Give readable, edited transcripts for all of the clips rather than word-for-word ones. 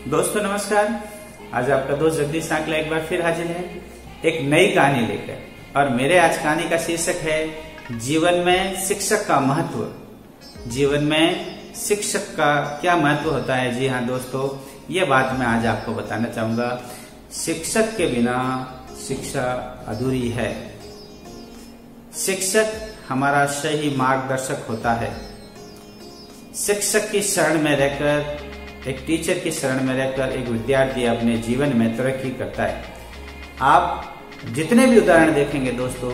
दोस्तों नमस्कार। आज आपका दोस्त जगदीश सांकला एक बार फिर हाजिर है एक नई कहानी लेकर। और मेरे आज कहानी का शीर्षक है जीवन में शिक्षक का महत्व। जीवन में शिक्षक का क्या महत्व होता है। जी हाँ दोस्तों, ये बात मैं आज आपको बताना चाहूंगा। शिक्षक के बिना शिक्षा अधूरी है। शिक्षक हमारा सही मार्गदर्शक होता है। शिक्षक की शरण में रहकर, एक टीचर की शरण में रहकर एक विद्यार्थी अपने जीवन में तरक्की करता है। आप जितने भी उदाहरण देखेंगे दोस्तों,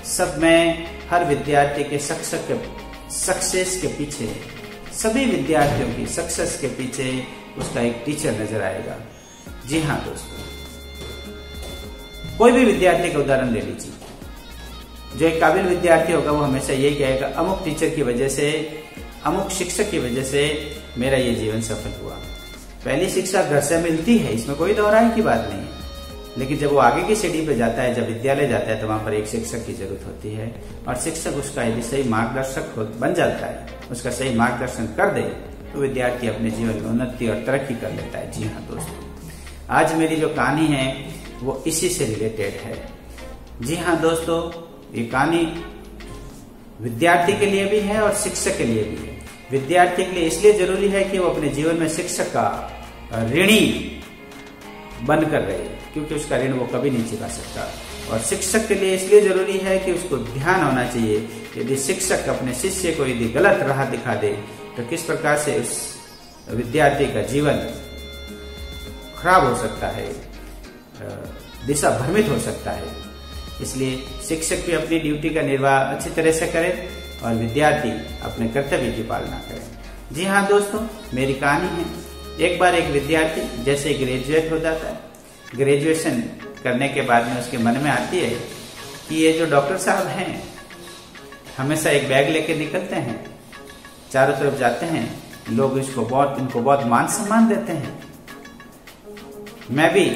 सब में हर विद्यार्थी के सक्सेस के पीछे, सभी विद्यार्थियों की सक्सेस के पीछे उसका एक टीचर नजर आएगा। जी हाँ दोस्तों, कोई भी विद्यार्थी का उदाहरण ले लीजिए। जो एक काबिल विद्यार्थी होगा वो हमेशा यही कहेगा, अमुक टीचर की वजह से, अमुक शिक्षक की वजह से मेरा ये जीवन सफल हुआ। पहली शिक्षा घर से मिलती है, इसमें कोई दोहराई की बात नहीं है। लेकिन जब वो आगे की सीढ़ी पे जाता है, जब विद्यालय जाता है, तो वहां पर एक शिक्षक की जरूरत होती है। और शिक्षक उसका यदि सही मार्गदर्शक बन जाता है, उसका सही मार्गदर्शन कर दे, तो विद्यार्थी अपने जीवन में उन्नति और तरक्की कर लेता है। जी हाँ दोस्तों, आज मेरी जो कहानी है वो इसी से रिलेटेड है। जी हाँ दोस्तों, ये कहानी विद्यार्थी के लिए भी है और शिक्षक के लिए भी है। विद्यार्थी के लिए इसलिए जरूरी है कि वो अपने जीवन में शिक्षक का ऋणी बनकर रहे, क्योंकि उसका ऋण वो कभी नहीं चुका सकता। और शिक्षक के लिए इसलिए जरूरी है कि उसको ध्यान होना चाहिए, यदि शिक्षक अपने शिष्य को यदि गलत राह दिखा दे तो किस प्रकार से उस विद्यार्थी का जीवन खराब हो सकता है, दिशा भ्रमित हो सकता है। इसलिए शिक्षक भी अपनी ड्यूटी का निर्वाह अच्छी तरह से करे और विद्यार्थी अपने कर्तव्य की पालना करे। जी हाँ दोस्तों, मेरी कहानी है। एक बार एक विद्यार्थी जैसे ग्रेजुएट हो जाता है, ग्रेजुएशन करने के बाद में उसके मन में आती है कि ये जो डॉक्टर साहब हैं हमेशा एक बैग लेके निकलते हैं, चारों तरफ जाते हैं, लोग इनको बहुत मान सम्मान देते हैं। मैं भी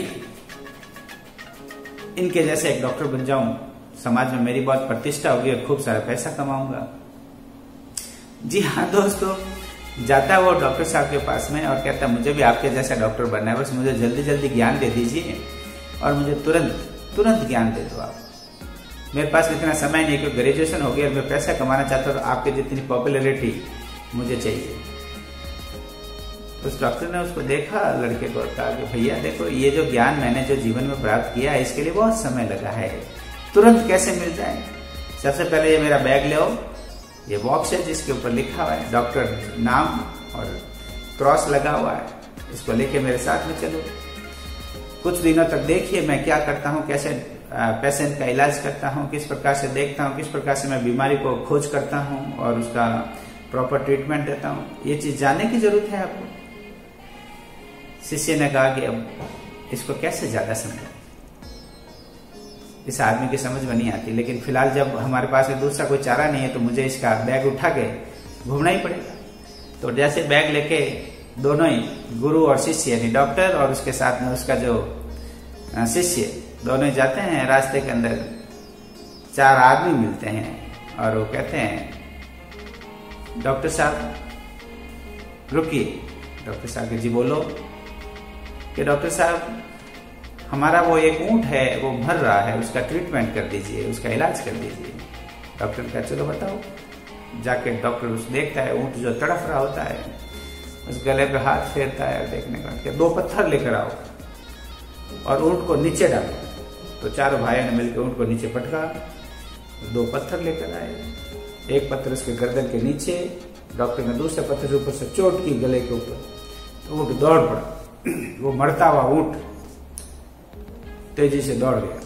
इनके जैसे एक डॉक्टर बन जाऊं, समाज में मेरी बहुत प्रतिष्ठा होगी और खूब सारा पैसा कमाऊंगा। जी हाँ दोस्तों, जाता है वो डॉक्टर साहब के पास में और कहता है मुझे भी आपके जैसा डॉक्टर बनना है, बस मुझे जल्दी जल्दी ज्ञान दे दीजिए और मुझे तुरंत ज्ञान दे दो आप। मेरे पास इतना समय नहीं, क्योंकि ग्रेजुएशन हो गया और मैं पैसा कमाना चाहता हूँ, आपके जितनी पॉपुलैरिटी मुझे चाहिए। उस डॉक्टर ने उसको देखा, लड़के को, कहा कि भैया देखो, ये जो ज्ञान मैंने जो जीवन में प्राप्त किया है इसके लिए बहुत समय लगा है, तुरंत कैसे मिल जाए। सबसे पहले ये मेरा बैग ले आओ, ये बॉक्स है जिसके ऊपर लिखा हुआ है डॉक्टर नाम और क्रॉस लगा हुआ है, इसको लेके मेरे साथ में चलो। कुछ दिनों तक देखिए मैं क्या करता हूँ, कैसे पेशेंट का इलाज करता हूँ, किस प्रकार से देखता हूँ, किस प्रकार से मैं बीमारी को खोज करता हूँ और उसका प्रॉपर ट्रीटमेंट देता हूँ। ये चीज जानने की जरूरत है आपको। शिष्य ने कहा कि अब इसको कैसे ज्यादा समझाएं, इस आदमी की समझ में नहीं आती, लेकिन फिलहाल जब हमारे पास में दूसरा कोई चारा नहीं है तो मुझे इसका बैग उठा के घूमना ही पड़ेगा। तो जैसे बैग लेके दोनों ही, गुरु और शिष्य, यानी डॉक्टर और उसके साथ में उसका जो शिष्य, दोनों ही जाते हैं। रास्ते के अंदर चार आदमी मिलते हैं और वो कहते हैं डॉक्टर साहब रुकिए। डॉक्टर साहब के जी बोलो कि डॉक्टर साहब हमारा वो एक ऊंट है वो मर रहा है, उसका ट्रीटमेंट कर दीजिए, उसका इलाज कर दीजिए। डॉक्टर का चलो बताओ। जाके डॉक्टर उस देखता है ऊंट जो तड़फ रहा होता है, उस गले पे हाथ फेरता है, देखने का 2 पत्थर लेकर आओ और ऊंट को नीचे डालो। तो चारों भाइयों ने मिलकर ऊंट को नीचे पटका, 2 पत्थर लेकर आए। एक पत्थर उसके गर्दन के नीचे, डॉक्टर ने दूसरे पत्थर ऊपर से चोट की गले के ऊपर, तो ऊंट दौड़ पड़ा। वो मरता हुआ ऊंट तेजी से दौड़ गया।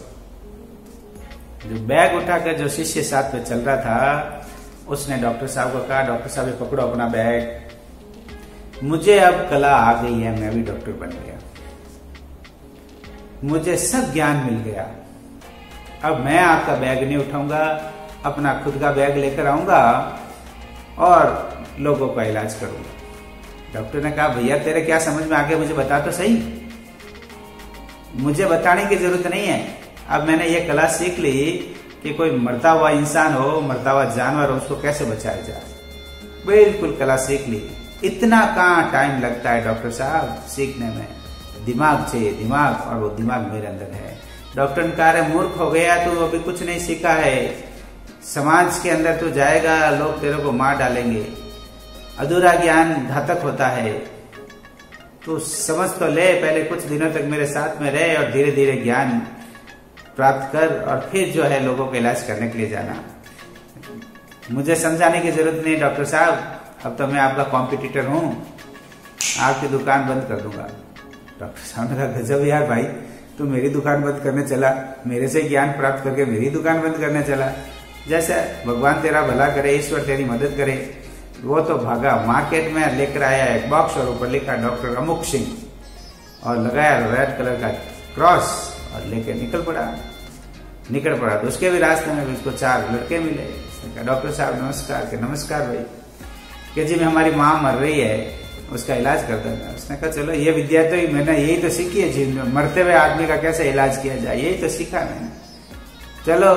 जो बैग उठाकर जो शिष्य साथ में चल रहा था, उसने डॉक्टर साहब को कहा, डॉक्टर साहब ये पकड़ो अपना बैग, मुझे अब कला आ गई है, मैं भी डॉक्टर बन गया, मुझे सब ज्ञान मिल गया, अब मैं आपका बैग नहीं उठाऊंगा, अपना खुद का बैग लेकर आऊंगा और लोगों का इलाज करूंगा। डॉक्टर ने कहा भैया तेरे क्या समझ में आ गया, मुझे बता तो सही। मुझे बताने की जरूरत नहीं है, अब मैंने ये कला सीख ली कि कोई मरता हुआ इंसान हो, मरता हुआ जानवर हो, उसको कैसे बचाया जाए। बिल्कुल कला सीख ली। इतना कहाँ टाइम लगता है डॉक्टर साहब सीखने में, दिमाग चाहिए, दिमाग, और वो दिमाग मेरे अंदर है। डॉक्टर ने कहा मूर्ख हो गया, तू अभी कुछ नहीं सीखा है, समाज के अंदर तू जाएगा लोग तेरे को मार डालेंगे, अधूरा ज्ञान घातक होता है, तू समझ तो ले, पहले कुछ दिनों तक मेरे साथ में रहे और धीरे धीरे ज्ञान प्राप्त कर और फिर जो है लोगों का इलाज करने के लिए जाना। मुझे समझाने की जरूरत नहीं डॉक्टर साहब, अब तो मैं आपका कॉम्पिटिटर हूँ, आपकी दुकान बंद कर दूंगा। डॉक्टर साहब ने कहा गजब यार भाई, तू मेरी दुकान बंद करने चला, मेरे से ज्ञान प्राप्त करके मेरी दुकान बंद करने चला। जैसे भगवान तेरा भला करे, ईश्वर तेरी मदद करे। वो तो भागा, मार्केट में लेकर आया एक बॉक्स और ऊपर लिखा डॉक्टर अमुक सिंह और लगाया रेड कलर का क्रॉस और लेके निकल पड़ा। तो उसके भी रास्ते में उसको 4 लड़के मिले। उसने कहा डॉक्टर साहब नमस्कार। के नमस्कार भाई, कि जी में हमारी माँ मर रही है, उसका इलाज करता है। उसने कहा चलो ये विद्या तो मैंने यही तो सीखी है जीवन में, मरते हुए आदमी का कैसे इलाज किया जाए, यही तो सीखा मैंने। चलो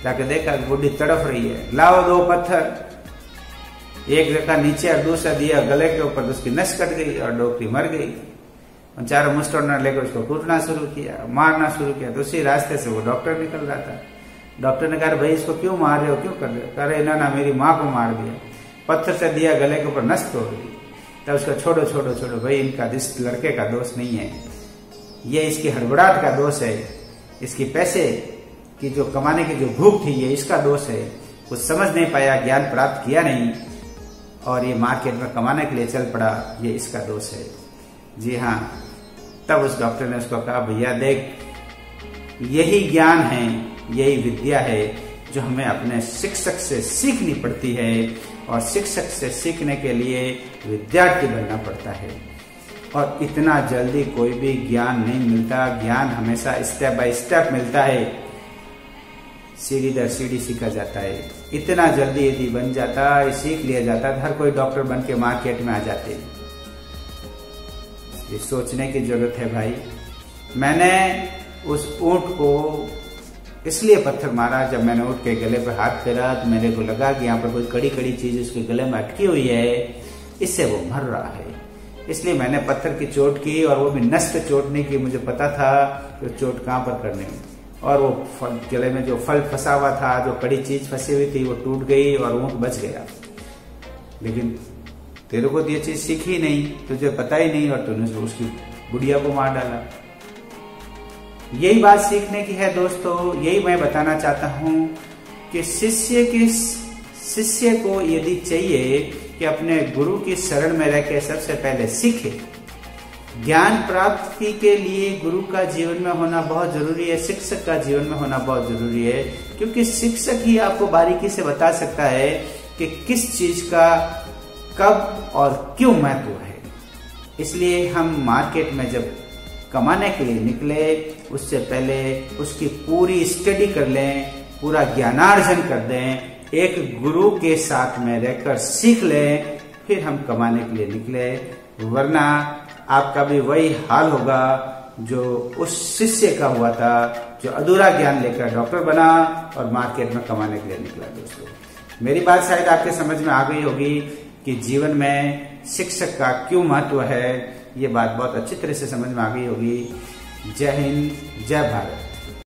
जाके देखा बुढ़ी तड़फ रही है, लाओ 2 पत्थर, एक रखा नीचे और दूसरा दिया गले के ऊपर, तो उसकी नस कट गई और डॉक्टरी मर गई। चारों मुस्टोड़ना लेकर उसको कूटना शुरू किया, मारना शुरू किया। तो उसी रास्ते से वो डॉक्टर निकल रहा था। डॉक्टर ने कहा भाई इसको क्यों मार रहे हो, क्यों कर रहे हो? कह रहे ना मेरी माँ को मार दिया, पत्थर से दिया गले के ऊपर, नस तोड़ दी। तब उसको छोड़ो भाई, इनका इस लड़के का दोष नहीं है, ये इसकी हड़बड़ाहट का दोष है, इसकी पैसे की जो कमाने की जो भूख थी ये इसका दोष है, कुछ समझ नहीं पाया, ज्ञान प्राप्त किया नहीं और ये मार्केट में कमाने के लिए चल पड़ा, ये इसका दोष है। जी हाँ, तब उस डॉक्टर ने उसको कहा भैया देख, यही ज्ञान है, यही विद्या है जो हमें अपने शिक्षक से सीखनी पड़ती है और शिक्षक से सीखने के लिए विद्यार्थी बनना पड़ता है। और इतना जल्दी कोई भी ज्ञान नहीं मिलता, ज्ञान हमेशा स्टेप बाय स्टेप मिलता है, सीढ़ी दर सीढ़ी सीखा जाता है। इतना जल्दी यदि बन जाता, सीख लिया जाता, हर कोई डॉक्टर बन के मार्केट में आ जाते। ये सोचने की जरूरत है भाई। मैंने उस ऊंट को इसलिए पत्थर मारा, जब मैंने ऊंट के गले पर हाथ फेरा तो मेरे को लगा कि यहाँ पर कोई कड़ी कड़ी चीज उसके गले में अटकी हुई है, इससे वो मर रहा है। इसलिए मैंने पत्थर की चोट की, और वो भी नस पे चोट नहीं की, मुझे पता था कि चोट कहाँ पर करनी है। और वो गले में जो फल फंसा हुआ था, जो कड़ी चीज फंसी हुई थी, वो टूट गई और ऊंट बच गया। लेकिन तेरे को तो ये चीज सीखी नहीं, तुझे पता ही नहीं, और तूने उसकी बुढ़िया को मार डाला। यही बात सीखने की है दोस्तों। यही मैं बताना चाहता हूं कि शिष्य को यदि चाहिए कि अपने गुरु की शरण में रहकर सबसे पहले सीखे। ज्ञान प्राप्ति के लिए गुरु का जीवन में होना बहुत जरूरी है, शिक्षक का जीवन में होना बहुत जरूरी है, क्योंकि शिक्षक ही आपको बारीकी से बता सकता है कि किस चीज का कब और क्यों महत्व है। इसलिए हम मार्केट में जब कमाने के लिए निकले, उससे पहले उसकी पूरी स्टडी कर लें, पूरा ज्ञानार्जन कर दें, एक गुरु के साथ में रहकर सीख लें, फिर हम कमाने के लिए निकले। वरना आपका भी वही हाल होगा जो उस शिष्य का हुआ था, जो अधूरा ज्ञान लेकर डॉक्टर बना और मार्केट में कमाने के लिए निकला। दोस्तों मेरी बात शायद आपके समझ में आ गई होगी कि जीवन में शिक्षक का क्यों महत्व है। ये बात बहुत अच्छी तरह से समझ में आ गई होगी। जय हिंद, जय भारत।